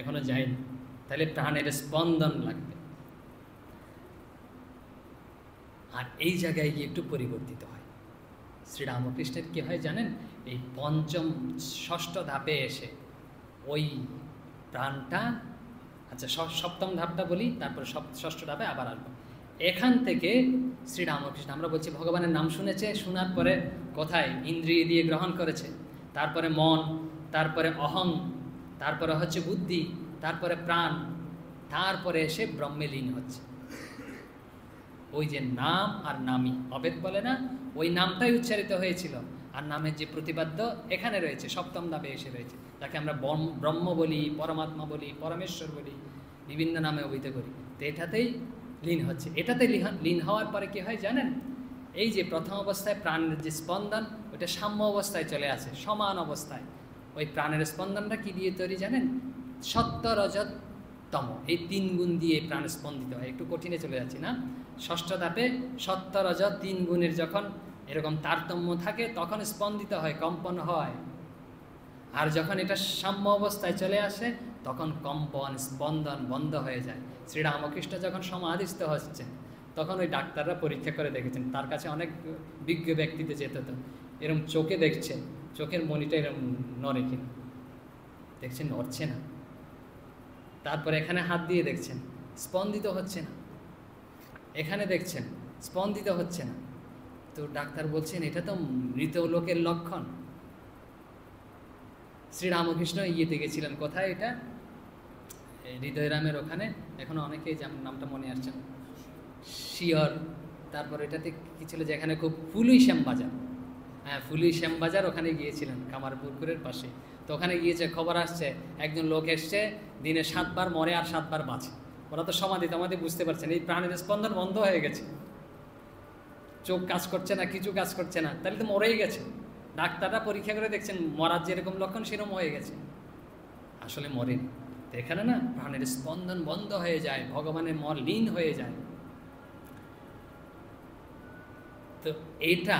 এখনো যায়নি। তাহলে প্রাণের স্পন্দন লাগবে। আর এই জায়গায় গিয়ে একটু পরিবর্তিত হয়। শ্রীরামকৃষ্ণের কী হয় জানেন? এই পঞ্চম ষষ্ঠ ধাপে এসে ওই প্রাণটা, আচ্ছা সপ্তম ধাপটা বলি, তারপর ষষ্ঠ ধাপে আবার আসবো। এখান থেকে শ্রীরামকৃষ্ণ, আমরা বলছি ভগবানের নাম শুনেছে, শোনার পরে কোথায়? ইন্দ্রিয় দিয়ে গ্রহণ করেছে, তারপরে মন, তারপরে অহং, তারপরে হচ্ছে বুদ্ধি, তারপরে প্রাণ, তারপরে এসে ব্রহ্মে লীন হচ্ছে। ওই যে নাম আর নামী, অবেদ বলে না, ওই নামটাই উচ্চারিত হয়েছিল। আর নামের যে প্রতিপাদ্য এখানে রয়েছে, সপ্তম ধাপে এসে রয়েছে, যাকে আমরা ব্রহ্ম বলি, পরমাত্মা বলি, পরমেশ্বর বলি, বিভিন্ন নামে অভিহিত করি। তো এটাতেই লীন হচ্ছে। এটাতে লীন হওয়ার পরে কী হয় জানেন? এই যে প্রথম অবস্থায় প্রাণের যে স্পন্দন, ওটা সাম্য অবস্থায় চলে আসে, সমান অবস্থায়। ওই প্রাণের স্পন্দনটা কী দিয়ে তৈরি জানেন? সত্য, রজত, তম, এই 3 গুণ দিয়ে প্রাণ স্পন্দিত হয়। একটু কঠিনে চলে যাচ্ছি না? ষষ্ঠ ধাপে সত্য, রজত 3 গুণের যখন এরকম তারতম্য থাকে তখন স্পন্দিত হয়, কম্পন হয়। আর যখন এটা সাম্য অবস্থায় চলে আসে তখন কম্পন, স্পন্দন বন্ধ হয়ে যায়। শ্রীরামকৃষ্ণ যখন সমাধিস্থ হচ্ছে তখন ওই ডাক্তাররা পরীক্ষা করে দেখেছেন, তার কাছে অনেক বিজ্ঞ ব্যক্তিতে যেত। তো এরকম চোখে দেখছে, চোখের মনিটা এরকম নড়ে কিনা, দেখছেন নড়ছে না। তারপরে এখানে হাত দিয়ে দেখছেন, স্পন্দিত হচ্ছে না। এখানে দেখছেন, স্পন্দিত হচ্ছে না। তো ডাক্তার বলছেন এটা তো মৃত লোকের লক্ষণ। শ্রীরামকৃষ্ণ ইয়েতে গেছিলেন, কোথায় এটা, হৃদয়রামের ওখানে, এখনো অনেকেই নামটা মনে আসছে, শিয়র, তারপর এটাতে কি ছিল যেখানে খুব ফুলুই শ্যামবাজার, হ্যাঁ ফুলুই শ্যামবাজার, ওখানে গিয়েছিলেন কামারপুকুরের পাশে। তো ওখানে গিয়েছে, খবর আসছে একজন লোক এসছে, দিনে 7 বার মরে আর 7 বার বাঁচে। ওরা তো সমাধি টমাধি বুঝতে পারছেন, এই প্রাণের স্পন্দন বন্ধ হয়ে গেছে, চোখ কাজ করছে না, কিছু কাজ করছে না, তাহলে তো মরেই গেছে। ডাক্তাররা পরীক্ষা করে দেখছেন মরার যেরকম লক্ষণ সেরকম হয়ে গেছে, আসলে মরেনি। তো এখানে না প্রাণের স্পন্দন বন্ধ হয়ে যায়, ভগবানের লীন হয়ে যায়। তো এইটা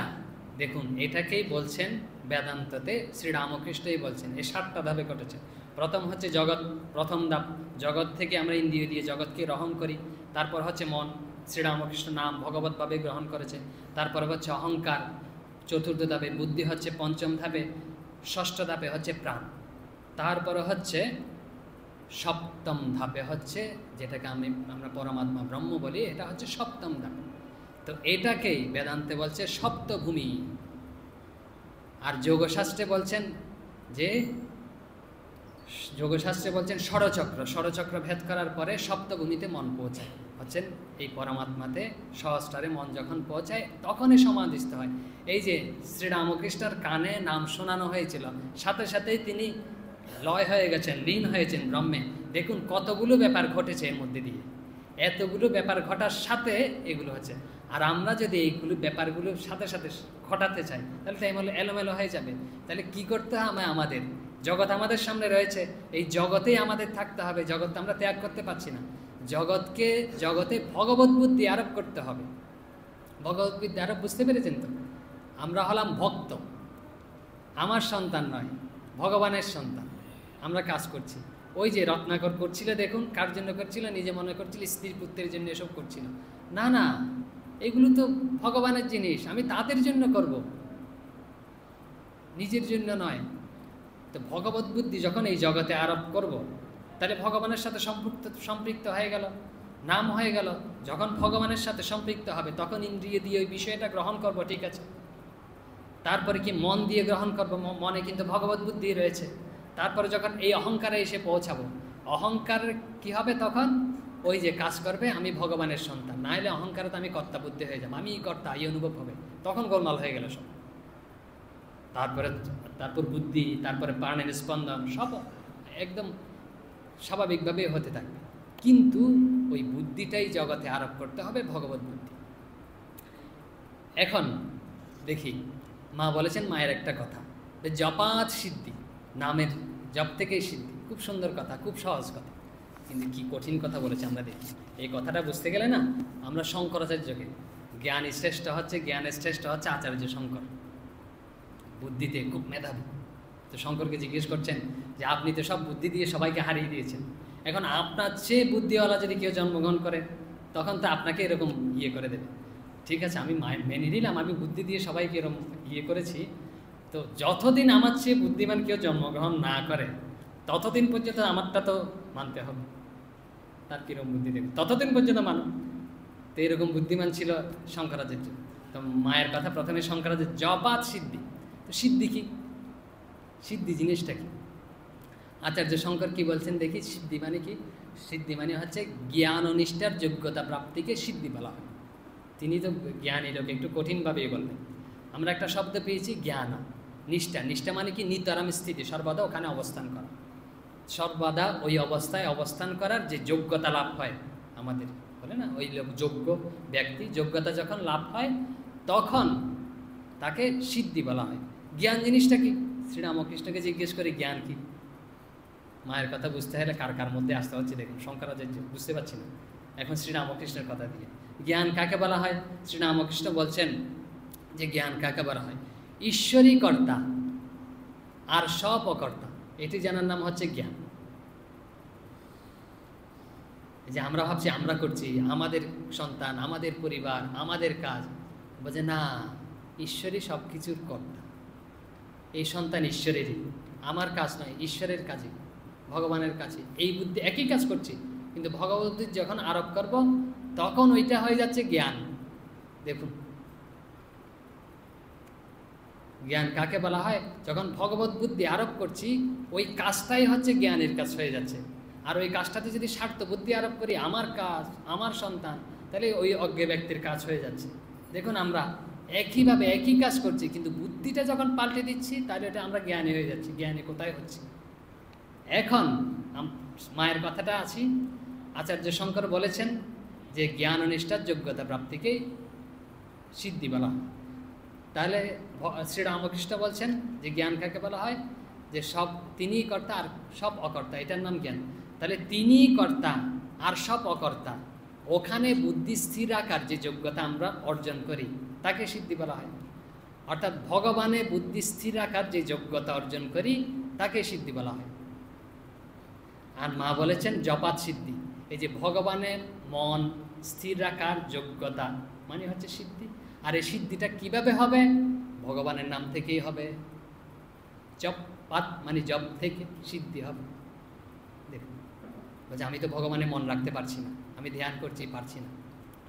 দেখুন, এটাকেই বলছেন বেদান্ততে শ্রীরামকৃষ্ণই বলছেন, এই 7টা ধাপে ঘটেছে। প্রথম হচ্ছে জগৎ, প্রথম ধাপ, জগৎ থেকে আমরা ইন্দ্রিয় দিয়ে জগৎকে গ্রহণ করি। তারপর হচ্ছে মন, শ্রীরামকৃষ্ণ নাম ভগবতভাবে গ্রহণ করেছে। তারপর হচ্ছে অহংকার, চতুর্থ ধাপে বুদ্ধি হচ্ছে পঞ্চম ধাপে, ষষ্ঠ ধাপে হচ্ছে প্রাণ, তারপরে হচ্ছে সপ্তম ধাপে হচ্ছে যেটাকে আমরা পরমাত্মা ব্রহ্ম বলি, এটা হচ্ছে সপ্তম ধাপ। তো এটাকেই বেদান্তে বলছে সপ্তভূমি। আর যোগশাস্ত্রে বলছেন যে, যোগশাস্ত্রে বলছেন ষড়চক্র, ষড়চক্র ভেদ করার পরে সপ্তভূমিতে মন পৌঁছায়, হচ্ছেন এই পরমাত্মাতে সহস্রারে মন যখন পৌঁছায় তখনই সমাধিস্থ হয়। এই যে শ্রীরামকৃষ্ণের কানে নাম শোনানো হয়েছিল, সাথে সাথেই তিনি লয় হয়ে গেছেন, লীন হয়েছেন ব্রহ্মে। দেখুন কতগুলো ব্যাপার ঘটেছে এর মধ্যে দিয়ে, এতগুলো ব্যাপার ঘটার সাথে এগুলো হচ্ছে। আর আমরা যদি এইগুলো ব্যাপারগুলোর সাথে সাথে ঘটাতে চাই তাহলে টাইম হলে এলোমেলো হয়ে যাবে। তাহলে কি করতে হবে আমাদের? জগৎ আমাদের সামনে রয়েছে, এই জগতেই আমাদের থাকতে হবে, জগৎ আমরা ত্যাগ করতে পারছি না। জগতে ভগবত বুদ্ধি আরোপ করতে হবে। ভগবত বুদ্ধি আরোপ বুঝতে পেরেছেন তো? আমরা হলাম ভক্ত, আমার সন্তান নয়, ভগবানের সন্তান। আমরা কাজ করছি, ওই যে রত্নাকর করছিল, দেখুন কার জন্য করছিল? নিজে মনে করছিল স্ত্রী পুত্রের জন্য এসব করছিল। না না, এগুলো তো ভগবানের জিনিস, আমি তাদের জন্য করব, নিজের জন্য নয়। তো ভগবত বুদ্ধি যখন এই জগতে আরোপ করব, তাহলে ভগবানের সাথে সম্পৃক্ত হয়ে গেল, নাম হয়ে গেল। যখন ভগবানের সাথে সম্পৃক্ত হবে তখন ইন্দ্রিয় দিয়ে ওই বিষয়টা গ্রহণ করব, ঠিক আছে। তারপরে কি মন দিয়ে গ্রহণ করব, মনে কিন্তু ভগবত বুদ্ধি রয়েছে। তারপরে যখন এই অহংকারে এসে পৌঁছাবো, অহংকার কি হবে তখন? ওই যে কাজ করবে আমি ভগবানের সন্তান, না হলে অহংকারে তো আমি কর্তা বুদ্ধি হয়ে যাবো, আমি কর্তা, এই অনুভব হবে, তখন গোলমাল হয়ে গেল সব। তারপর বুদ্ধি, তারপরে প্রাণের স্পন্দন, সব একদম স্বাভাবিকভাবে হতে থাকবে। কিন্তু ওই বুদ্ধিটাই জগতে আরোপ করতে হবে, ভগবত বুদ্ধি। এখন দেখি, মা বলেছেন মায়ের একটা কথা, জপাত সিদ্ধি, নামের জপ থেকেই সিদ্ধি। খুব সুন্দর কথা, খুব সহজ কথা, কিন্তু কি কঠিন কথা বলেছে আমরা দেখি। এই কথাটা বুঝতে গেলে না, আমরা শঙ্করাচার্যকে, জ্ঞানের শ্রেষ্ঠ হচ্ছে আচার্য শঙ্কর, বুদ্ধিতে খুব মেধাবী। তো শঙ্করকে জিজ্ঞেস করছেন যে আপনি তো সব বুদ্ধি দিয়ে সবাইকে হারিয়ে দিয়েছেন, এখন আপনার চেয়ে বুদ্ধিওয়ালা যদি কেউ জন্মগ্রহণ করে তখন তো আপনাকে এরকম করে দেবে। ঠিক আছে, আমি মেনে নিলাম আমি বুদ্ধি দিয়ে সবাইকে এরকম করেছি, তো যতদিন আমার চেয়ে বুদ্ধিমান কেউ জন্মগ্রহণ না করে ততদিন পর্যন্ত আমারটা তো মানতে হবে। তার কীরকম বুদ্ধি দেবে, ততদিন পর্যন্ত মানুষ। তো এরকম বুদ্ধিমান ছিল শঙ্করাচার্য। তো মায়ের কথা প্রথমে শঙ্করাচার্য, জপাত সিদ্ধি। তো সিদ্ধি কি, সিদ্ধি জিনিসটা কি? আচার্য শঙ্কর কি বলছেন দেখি, সিদ্ধি মানে কি? সিদ্ধি মানে হচ্ছে জ্ঞান ও নিষ্ঠার যোগ্যতা প্রাপ্তিকে সিদ্ধি বলা হয়। তিনি তো জ্ঞানী লোক, একটু কঠিনভাবেই বললেন। আমরা একটা শব্দ পেয়েছি জ্ঞান, নিষ্ঠা। নিষ্ঠা মানে কি? নিতরাম স্থিতি, সর্বদা ওখানে অবস্থান করা, সর্বদা ওই অবস্থায় অবস্থান করার যে যোগ্যতা লাভ হয় আমাদের, বলে না ওই লোক যোগ্য ব্যক্তি, যোগ্যতা যখন লাভ হয় তখন তাকে সিদ্ধি বলা হয়। জ্ঞান জিনিসটা কি? শ্রীরামকৃষ্ণকে জিজ্ঞেস করে জ্ঞান কি? মায়ের কথা বুঝতে হলে কার কার মধ্যে আসতে হচ্ছে দেখুন, শঙ্করাচার্য বুঝতে পারছি না, এখন শ্রীরামকৃষ্ণের কথা দিয়ে জ্ঞান কাকে বলা হয়? শ্রীরামকৃষ্ণ বলছেন যে জ্ঞান কাকে বলা হয়? ঈশ্বরী কর্তা আর স্বপকর্তা, এটি জানার নাম হচ্ছে জ্ঞান। যে আমরা ভাবছি আমরা করছি, আমাদের সন্তান, আমাদের পরিবার, আমাদের কাজ, বলছে না, ঈশ্বরই সব কিছুর কর্তা, এই সন্তান ঈশ্বরেরই, আমার কাজ নয়, ঈশ্বরের কাজে, ভগবানের কাছে। এই বুদ্ধি একই কাজ করছি, কিন্তু ভগবত যখন আরোপ করব তখন ওইটা হয়ে যাচ্ছে জ্ঞান। দেখুন জ্ঞান কাকে বলা হয়? যখন ভগবত বুদ্ধি আরোপ করছি ওই কাজটাই হচ্ছে জ্ঞানের কাজ হয়ে যাচ্ছে। আর ওই কাজটাতে যদি স্বার্থ বুদ্ধি আরোপ করি, আমার কাজ, আমার সন্তান, তাহলে ওই অজ্ঞ ব্যক্তির কাজ হয়ে যাচ্ছে। দেখুন আমরা একইভাবে একই কাজ করছি, কিন্তু বুদ্ধিটা যখন পাল্টে দিচ্ছি তাহলে এটা আমরা জ্ঞানী হয়ে যাচ্ছি। জ্ঞানী কোথায় হচ্ছে? এখন মায়ের কথাটা আছি, আচার্য শঙ্কর বলেছেন যে জ্ঞান ও নিষ্ঠার যোগ্যতা প্রাপ্তিকেই সিদ্ধি বলা হয়। তাহলে শ্রীরামকৃষ্ণ বলছেন যে জ্ঞান কাকে বলা হয়? যে সব তিনিই কর্তা আর সব অকর্তা, এটার নাম জ্ঞান। তাহলে তিনিই কর্তা আর সব অকর্তা, ওখানে বুদ্ধি স্থির রাখার যে যোগ্যতা আমরা অর্জন করি তাকে সিদ্ধি বলা হয়। অর্থাৎ ভগবানে বুদ্ধি স্থির রাখার যে যোগ্যতা অর্জন করি তাকে সিদ্ধি বলা হয়। আর মা বলেছেন জপাত সিদ্ধি। এই যে ভগবানের মন স্থির রাখার যোগ্যতা মানে হচ্ছে সিদ্ধি। আর এই সিদ্ধিটা কিভাবে হবে? ভগবানের নাম থেকেই হবে। জপাত মানে জপ থেকে সিদ্ধি হবে। দেখুন বলছে আমি তো ভগবানের মন রাখতে পারছি না, আমি ধ্যান করছি পারছি না,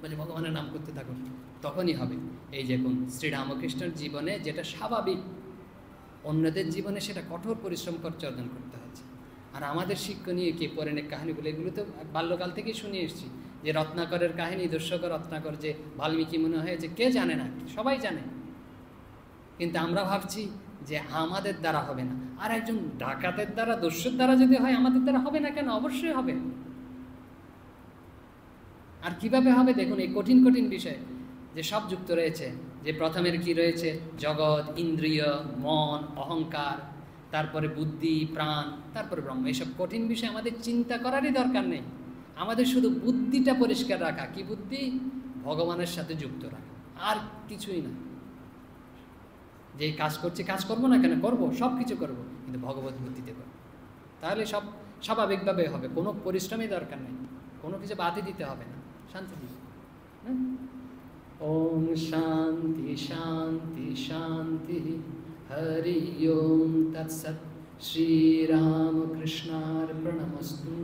বলে ভগবানের নাম করতে থাকুন, তখনই হবে। এই দেখুন শ্রীরামকৃষ্ণের জীবনে যেটা স্বাভাবিক, অন্যদের জীবনে সেটা কঠোর পরিশ্রম করতে অর্জন করতে হচ্ছে। আর আমাদের শিক্ষণীয় কি পৌরাণিক কাহিনীগুলো, এগুলো তো বাল্যকাল থেকেই শুনে এসেছি। যে রত্নাকরের কাহিনী, দস্যুকর রত্নাকর, যে বাল্মীকি মনে হয়েছে কে জানে না, সবাই জানে, কিন্তু আমরা ভাবছি যে আমাদের দ্বারা হবে না। আর একজন ডাকাতের দ্বারা, দস্যুর দ্বারা যদি হয়, আমাদের দ্বারা হবে না কেন? অবশ্যই হবে। আর কিভাবে হবে? দেখুন এই কঠিন কঠিন বিষয় যে সব যুক্ত রয়েছে। যে প্রথমের কি রয়েছে? জগৎ, ইন্দ্রিয়, মন, অহংকার, তারপরে বুদ্ধি, প্রাণ, তারপরে ব্রহ্ম। এইসব কঠিন বিষয় আমাদের চিন্তা করারই দরকার নেই। আমাদের শুধু বুদ্ধিটা পরিষ্কার রাখা। কি বুদ্ধি? ভগবানের সাথে যুক্ত রাখা, আর কিছুই না। যে কাজ করছি, কাজ করবো না কেন? করবো, সব কিছু করবো, কিন্তু ভগবত বুদ্ধিতে করবো। তাহলে সব স্বাভাবিকভাবে হবে, কোনো পরিশ্রমই দরকার নেই, কোনো কিছু বাদই দিতে হবে না, শান্তি দিবে। ওম শান্তি শান্তি শান্তি। হরি ওম তৎসৎ। শ্রীরামকৃষ্ণার্পণমস্তু।